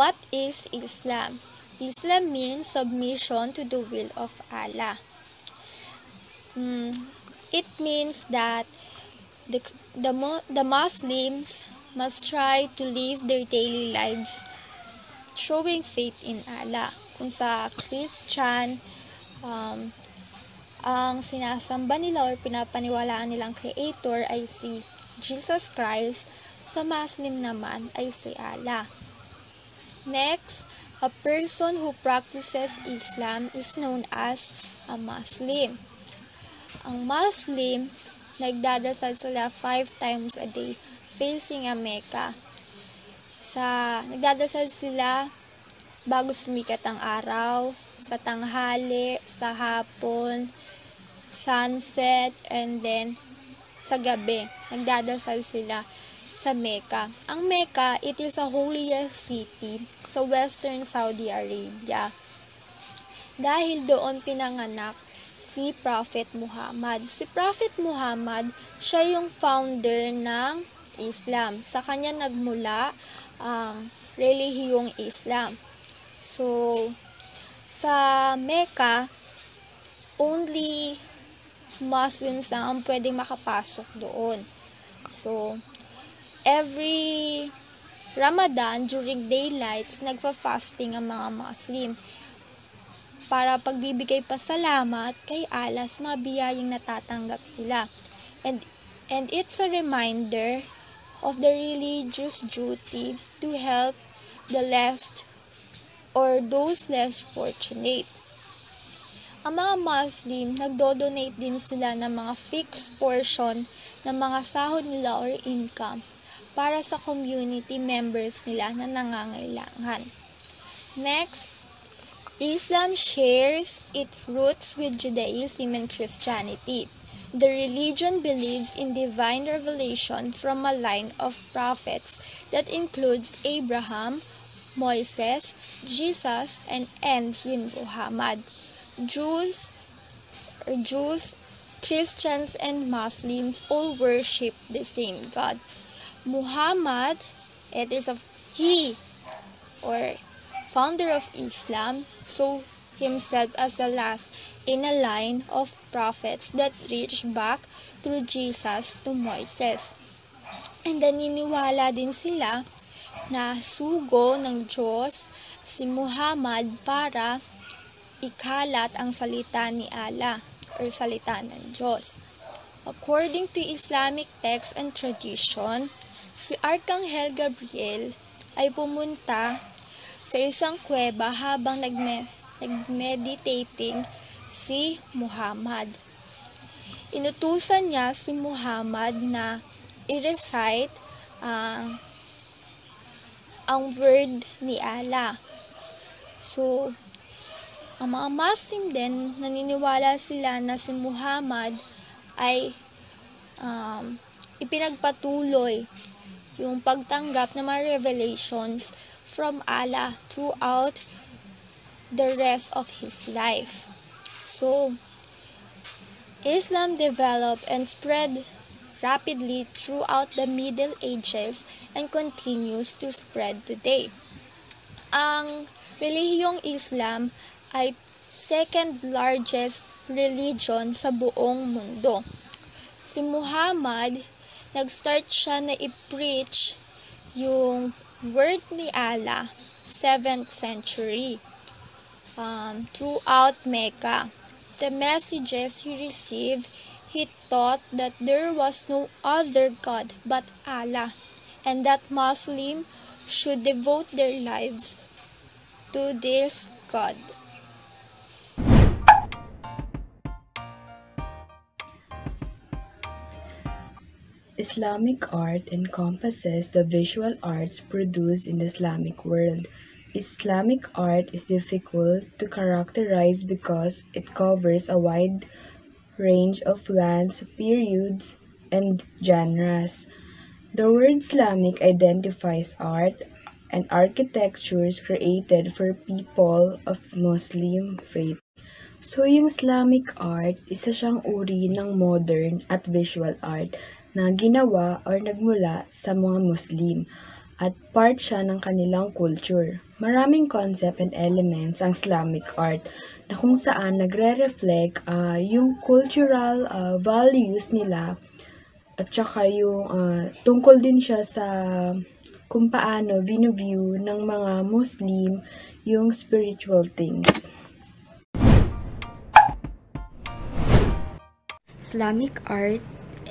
What is Islam? Islam means submission to the will of Allah. It means that the Muslims must try to live their daily lives showing faith in Allah. Kung sa Christian, ang sinasamba nila or pinapaniwalaan nilang creator ay si Jesus Christ, sa Muslim naman ay si Allah. Next, a person who practices Islam is known as a Muslim. Ang Muslim, nagdadasal sila 5 times a day facing a Mecca. Nagdadasal sila bago sumikat ang araw, sa tanghali, sa hapon, sunset, and then sa gabi. Nagdadasal sila sa Mecca. Ang Mecca, it is a holiest city sa western Saudi Arabia. Dahil doon pinanganak si Prophet Muhammad. Si Prophet Muhammad, siya yung founder ng Islam. Sa kanya nagmula ang relihiyong Islam. So, sa Mecca, only Muslims lang ang pwedeng makapasok doon. So, every Ramadan, during daylights, nagfa-fasting ang mga Muslim para pagbibigay pasalamat kay Allah sa mga biyayang natatanggap nila. And it's a reminder of the religious duty to help the less or those less fortunate. Ang mga Muslim, nagdo-donate din sila ng mga fixed portion ng mga sahod nila or income para sa community members nila na nangangailangan. Next, Islam shares its roots with Judaism and Christianity. The religion believes in divine revelation from a line of prophets that includes Abraham, Moses, Jesus, and ends with Muhammad. Jews, Christians, and Muslims all worship the same God. Muhammad, he or founder of Islam, saw himself as the last in a line of prophets that reached back through Jesus to Moses. And naniniwala din sila na sugo ng Diyos si Muhammad para ikalat ang salita ni Allah or salita ng Diyos. According to Islamic text and tradition, si Arkanghel Gabriel ay pumunta sa isang kuweba habang nagmeditating si Muhammad. Inutusan niya si Muhammad na i-recite ang word ni Allah. So, ang mga Muslim din, naniniwala sila na si Muhammad ay ipinagpatuloy yung pagtanggap ng mga revelations from Allah throughout the rest of his life. So, Islam developed and spread rapidly throughout the Middle Ages and continues to spread today. Ang relihiyong Islam ay second largest religion sa buong mundo. Si Muhammad, nag-start siya na i-preach yung word ni Allah 7th century throughout Mecca. The messages he received, he taught that there was no other God but Allah, and that Muslims should devote their lives to this God. Islamic art encompasses the visual arts produced in the Islamic world. Islamic art is difficult to characterize because it covers a wide range of lands, periods, and genres. The word Islamic identifies art and architectures created for people of Muslim faith. So, yung Islamic art, isa siyang uri ng modern at visual art na ginawa or nagmula sa mga Muslim. at part siya ng kanilang culture. Maraming concept and elements ang Islamic art na kung saan nagre-reflect yung cultural values nila at saka yung tungkol din siya sa kung paano view ng mga Muslim yung spiritual things. Islamic art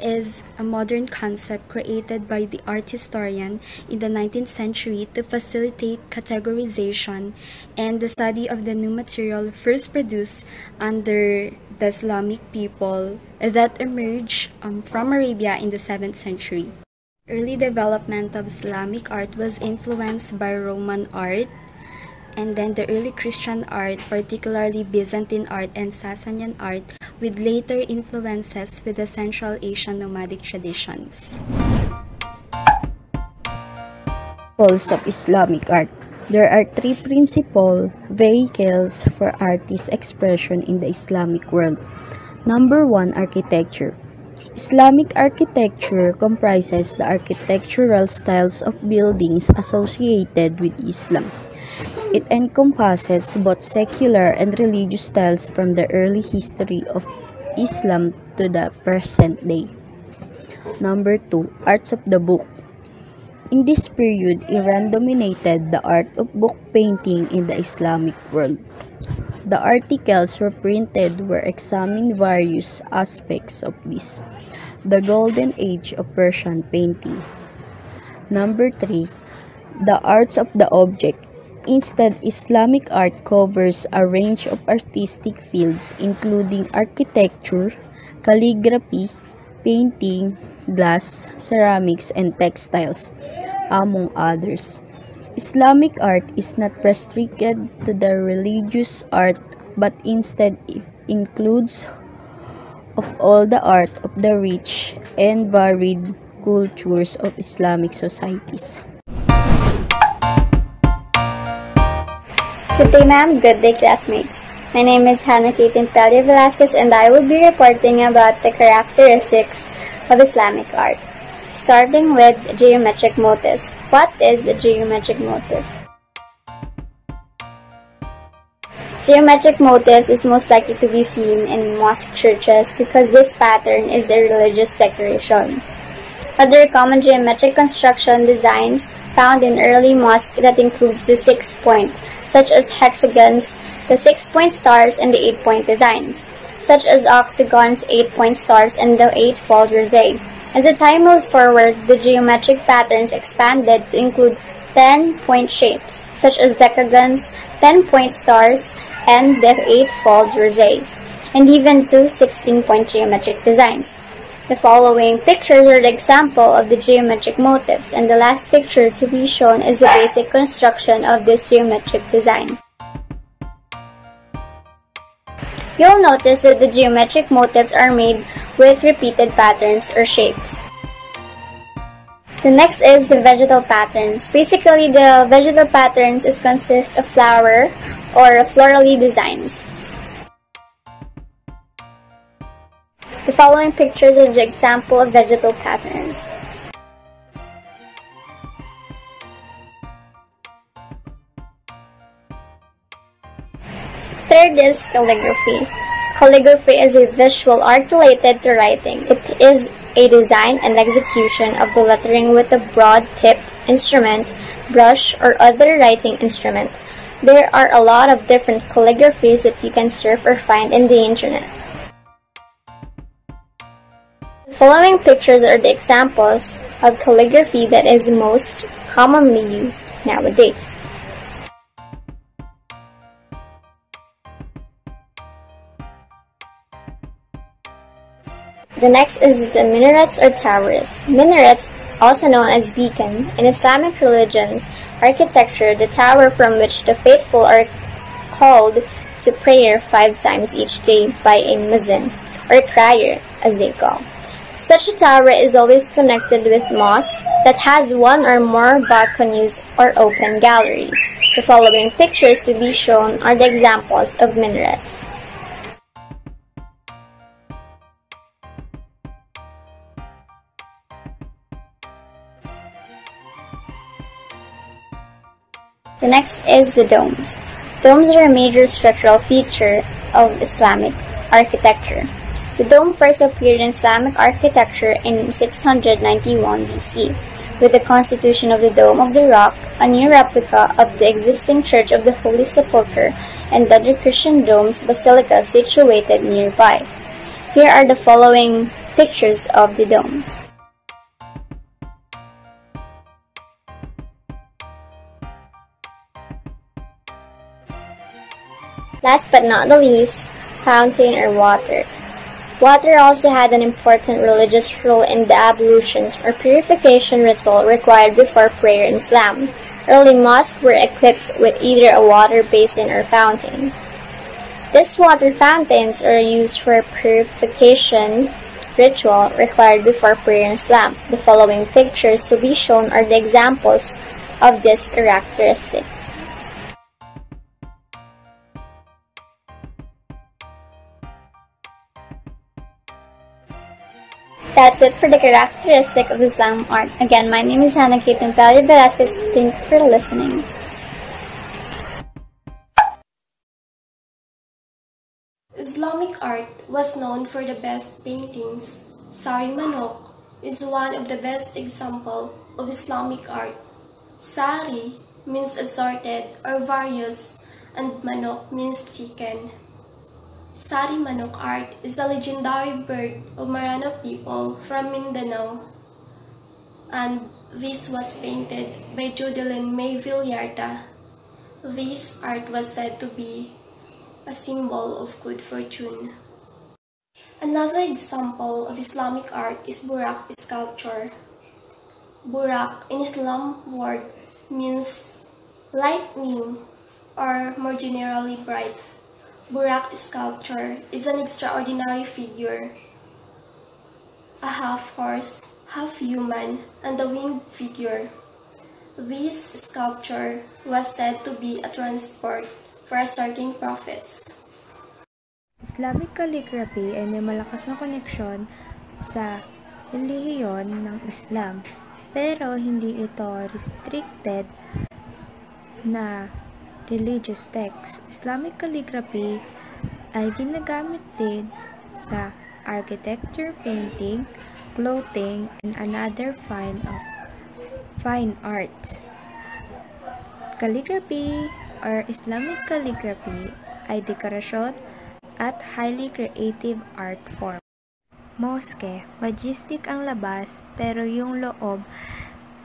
is a modern concept created by the art historian in the 19th century to facilitate categorization and the study of the new material first produced under the Islamic people that emerged from Arabia in the 7th century. Early development of Islamic art was influenced by Roman art, and then the early Christian art, particularly Byzantine art and Sasanian art, with later influences with the Central Asian nomadic traditions. Principles of Islamic art. There are three principal vehicles for artist expression in the Islamic world. Number 1, architecture. Islamic architecture comprises the architectural styles of buildings associated with Islam. It encompasses both secular and religious styles from the early history of Islam to the present day. Number 2, arts of the book. In this period, Iran dominated the art of book painting in the Islamic world. The articles were printed were examined various aspects of this, the golden age of Persian painting. Number 3, the arts of the object. Instead, Islamic art covers a range of artistic fields including architecture, calligraphy, painting, glass, ceramics, and textiles, among others. Islamic art is not restricted to the religious art, but instead it includes of all the art of the rich and varied cultures of Islamic societies. Good day, ma'am. Good day, classmates. My name is Hannah Katin Pelia Velasquez, and I will be reporting about the characteristics of Islamic art. Starting with geometric motifs. What is a geometric motif? Geometric motifs is most likely to be seen in mosque churches because this pattern is a religious decoration. Other common geometric construction designs found in early mosque that includes the 6-point, such as hexagons, the 6-point stars, and the 8-point designs, such as octagons, 8-point stars, and the 8-fold rosette. As the time moves forward, the geometric patterns expanded to include 10-point shapes, such as decagons, 10-point stars, and the 8-fold rosette, and even to 16-point geometric designs. The following pictures are the example of the geometric motifs, and the last picture to be shown is the basic construction of this geometric design. You'll notice that the geometric motifs are made with repeated patterns or shapes. The next is the vegetal patterns. Basically, the vegetal patterns consist of flower or florally designs. The following pictures are the example of vegetal patterns. Third is calligraphy. Calligraphy is a visual art related to writing. It is a design and execution of the lettering with a broad-tipped instrument, brush, or other writing instrument. There are a lot of different calligraphies that you can surf or find in the internet. The following pictures are the examples of calligraphy that is most commonly used nowadays. The next is the minarets or towers. Minarets, also known as beacon, in Islamic religions architecture, the tower from which the faithful are called to prayer 5 times each day by a muezzin, or crier, as they call. Such a tower is always connected with mosque that has one or more balconies or open galleries. The following pictures to be shown are the examples of minarets. The next is the domes. Domes are a major structural feature of Islamic architecture. The dome first appeared in Islamic architecture in 691 BC, with the constitution of the Dome of the Rock, a near replica of the existing Church of the Holy Sepulchre and other Christian domes basilicas situated nearby. Here are the following pictures of the domes. Last but not the least, fountain or water. Water also had an important religious role in the ablutions or purification ritual required before prayer in Islam. Early mosques were equipped with either a water basin or fountain. These water fountains are used for purification ritual required before prayer in Islam. The following pictures to be shown are the examples of these characteristics. That's it for the characteristic of Islamic art. Again, my name is Hannah Kate and Velasquez. Thank you for listening. Islamic art was known for the best paintings. Sari Manok is one of the best examples of Islamic art. Sari means assorted or various, and Manok means chicken. Sari Manok art is a legendary bird of Marano people from Mindanao, and this was painted by Jodeline May Villarta. This art was said to be a symbol of good fortune. Another example of Islamic art is Burak sculpture. Burak in Islam word means lightning or more generally bright. Burak sculpture is an extraordinary figure, a half horse, half human, and a winged figure. This sculpture was said to be a transport for certain prophets. Islamic calligraphy ay may malakas na koneksyon sa relihiyon ng Islam, pero hindi ito restricted na religious text. Islamic calligraphy ay ginagamit din sa architecture, painting, clothing, and another fine art. Calligraphy or Islamic calligraphy ay dekorasyon at highly creative art form. Mosque, majestic ang labas pero yung loob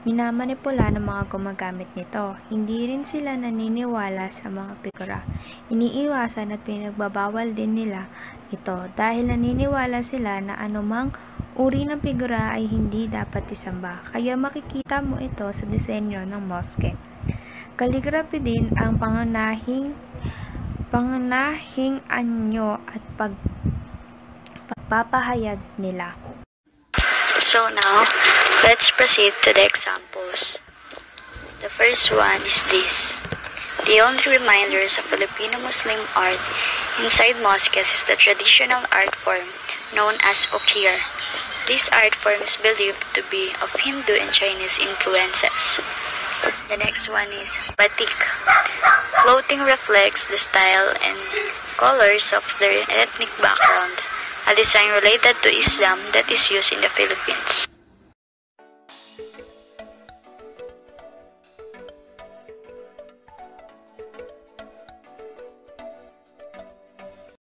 minamanipula ng mga gumagamit nito. Hindi rin sila naniniwala sa mga figura. Iniiwasan at pinagbabawal din nila ito dahil naniniwala sila na anumang uri ng figura ay hindi dapat isamba. Kaya makikita mo ito sa disenyo ng mosque. Calligraphy din ang pangunahing anyo at pagpapahayag nila. So now, let's proceed to the examples. The first one is this. The only reminders of Filipino Muslim art inside mosques is the traditional art form known as okir. This art form is believed to be of Hindu and Chinese influences. The next one is batik. Clothing reflects the style and colors of their ethnic background, a design related to Islam that is used in the Philippines.